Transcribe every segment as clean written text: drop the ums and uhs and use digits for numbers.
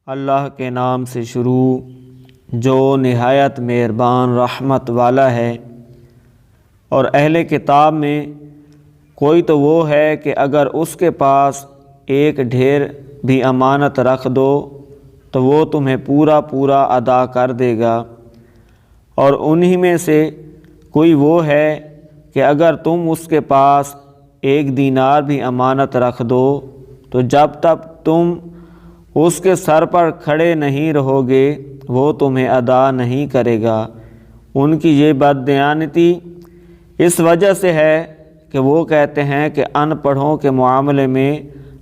اللہ کے نام سے شروع جو نہایت مہربان رحمت والا ہے۔ اور اہل کتاب میں کوئی تو وہ ہے کہ اگر اس کے پاس ایک ڈھیر بھی امانت رکھ دو تو وہ تمہیں پورا پورا ادا کر دے گا، اور انہی میں سے کوئی وہ ہے کہ اگر تم اس کے پاس ایک دینار بھی امانت رکھ دو تو جب تک تم اس کے سر پر کھڑے نہیں رہو گے وہ تمہیں ادا نہیں کرے گا۔ ان کی یہ بددیانتی اس وجہ سے ہے کہ وہ کہتے ہیں کہ ان پڑھوں کے معاملے میں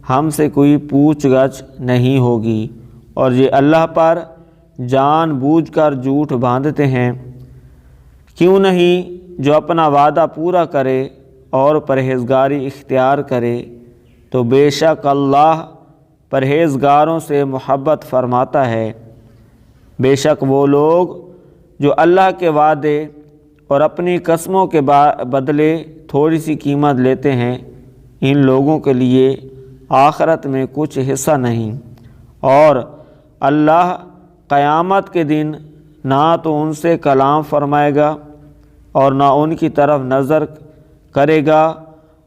ہم سے کوئی پوچھ گچھ نہیں ہوگی، اور یہ اللہ پر جان بوجھ کر جھوٹ باندھتے ہیں۔ کیوں نہیں جو اپنا وعدہ پورا کرے اور پرہیزگاری اختیار کرے تو بے شک اللہ پرہیزگاروں سے محبت فرماتا ہے۔ بے شک وہ لوگ جو اللہ کے وعدے اور اپنی قسموں کے بدلے تھوڑی سی قیمت لیتے ہیں، ان لوگوں کے لیے آخرت میں کچھ حصہ نہیں، اور اللہ قیامت کے دن نہ تو ان سے کلام فرمائے گا اور نہ ان کی طرف نظر کرے گا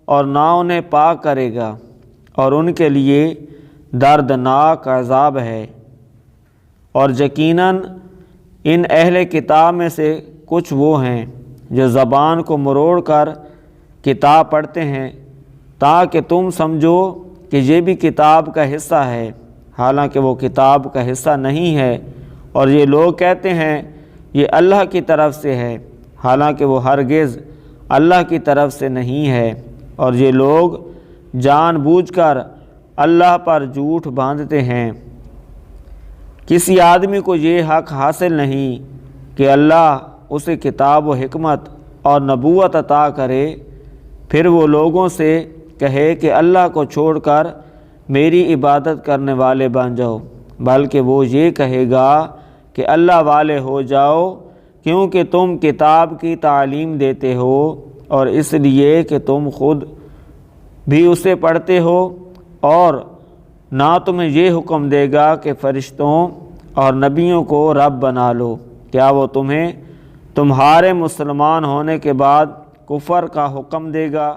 اور نہ انہیں پاک کرے گا، اور ان کے لیے دردناک عذاب ہے۔ اور یقیناً ان اہل کتاب میں سے کچھ وہ ہیں جو زبان کو مروڑ کر کتاب پڑھتے ہیں تاکہ تم سمجھو کہ یہ بھی کتاب کا حصہ ہے، حالانکہ وہ کتاب کا حصہ نہیں ہے، اور یہ لوگ کہتے ہیں یہ اللہ کی طرف سے ہے، حالانکہ وہ ہرگز اللہ کی طرف سے نہیں ہے، اور یہ لوگ جان بوجھ کر اللہ پر جھوٹ باندھتے ہیں۔ کسی آدمی کو یہ حق حاصل نہیں کہ اللہ اسے کتاب و حکمت اور نبوت عطا کرے، پھر وہ لوگوں سے کہے کہ اللہ کو چھوڑ کر میری عبادت کرنے والے بن جاؤ، بلکہ وہ یہ کہے گا کہ اللہ والے ہو جاؤ، کیونکہ تم کتاب کی تعلیم دیتے ہو اور اس لیے کہ تم خود بھی اسے پڑھتے ہو، اور نہ تمہیں یہ حکم دے گا کہ فرشتوں اور نبیوں کو رب بنا لو۔ کیا وہ تمہیں تمہارے مسلمان ہونے کے بعد کفر کا حکم دے گا؟